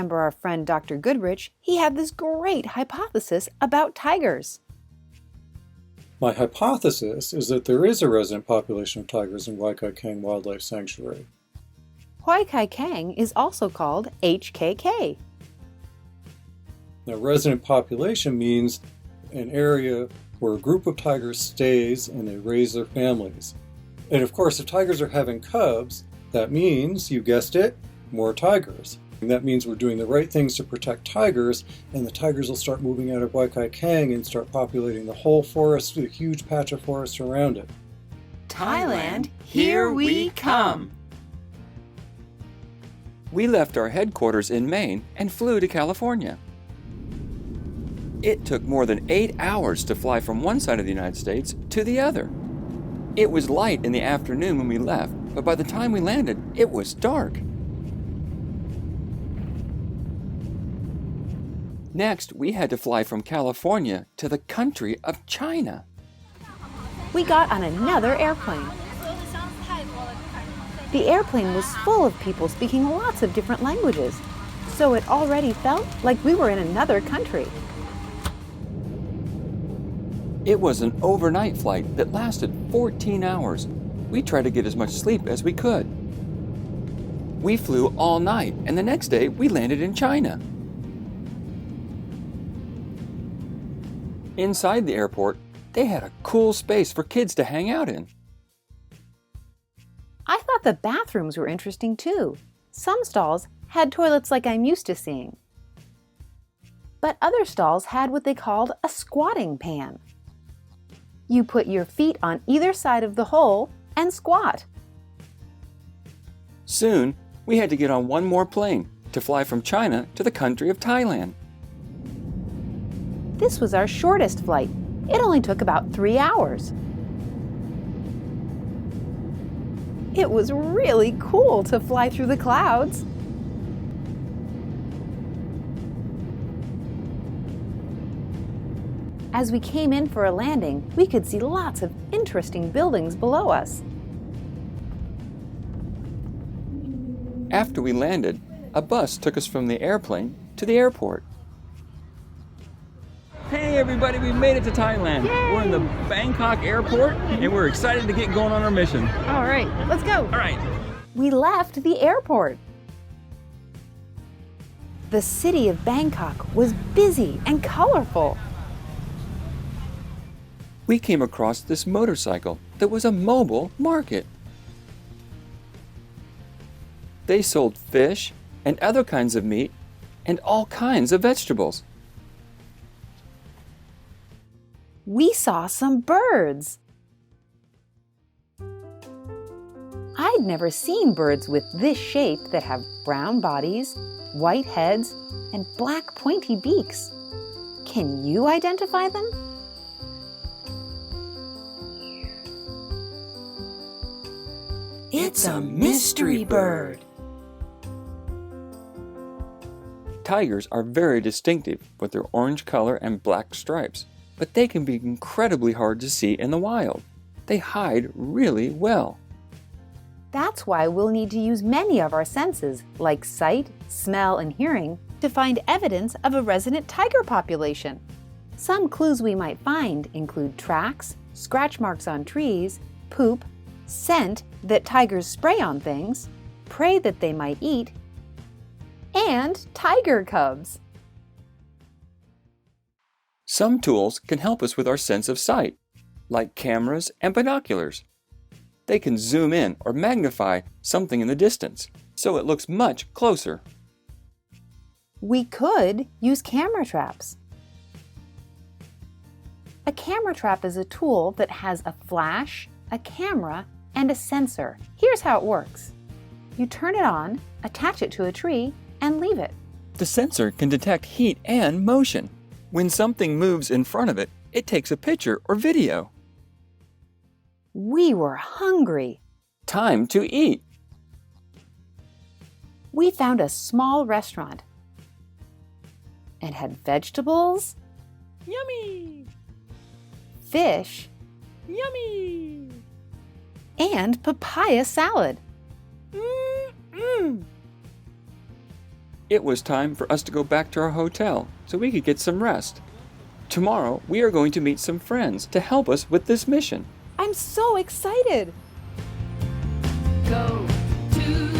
remember our friend Dr. Goodrich. He had this great hypothesis about tigers. My hypothesis is that there is a resident population of tigers in Waikaikang Wildlife Sanctuary. Waikaikang is also called HKK. Now, resident population means an area where a group of tigers stays and they raise their families. And of course, if tigers are having cubs, that means, you guessed it, more tigers. And that means we're doing the right things to protect tigers, and the tigers will start moving out of Waikaikang and start populating the whole forest, the huge patch of forest around it. Thailand, here we come! We left our headquarters in Maine and flew to California. It took more than 8 hours to fly from one side of the United States to the other. It was light in the afternoon when we left, but by the time we landed, it was dark. Next, we had to fly from California to the country of China. We got on another airplane. The airplane was full of people speaking lots of different languages, so it already felt like we were in another country. It was an overnight flight that lasted 14 hours. We tried to get as much sleep as we could. We flew all night, and the next day we landed in China. Inside the airport, they had a cool space for kids to hang out in. I thought the bathrooms were interesting too. Some stalls had toilets like I'm used to seeing. But other stalls had what they called a squatting pan. You put your feet on either side of the hole and squat. Soon, we had to get on one more plane to fly from China to the country of Thailand. This was our shortest flight. It only took about 3 hours. It was really cool to fly through the clouds. As we came in for a landing, we could see lots of interesting buildings below us. After we landed, a bus took us from the airplane to the airport. Hey everybody, we made it to Thailand. Yay! We're in the Bangkok airport and we're excited to get going on our mission. All right, let's go. All right. We left the airport. The city of Bangkok was busy and colorful. We came across this motorcycle that was a mobile market. They sold fish and other kinds of meat and all kinds of vegetables. We saw some birds. I'd never seen birds with this shape that have brown bodies, white heads, and black pointy beaks. Can you identify them? It's a mystery bird. Tigers are very distinctive with their orange color and black stripes, but they can be incredibly hard to see in the wild. They hide really well. That's why we'll need to use many of our senses, like sight, smell, and hearing, to find evidence of a resident tiger population. Some clues we might find include tracks, scratch marks on trees, poop, scent that tigers spray on things, prey that they might eat, and tiger cubs. Some tools can help us with our sense of sight, like cameras and binoculars. They can zoom in or magnify something in the distance, so it looks much closer. We could use camera traps. A camera trap is a tool that has a flash, a camera, and a sensor. Here's how it works. You turn it on, attach it to a tree, and leave it. The sensor can detect heat and motion. When something moves in front of it, it takes a picture or video. We were hungry. Time to eat. We found a small restaurant. It had vegetables, Yummy! fish, Yummy! and papaya salad. Mm-mm. It was time for us to go back to our hotel so we could get some rest. Tomorrow, we are going to meet some friends to help us with this mission. I'm so excited! Go to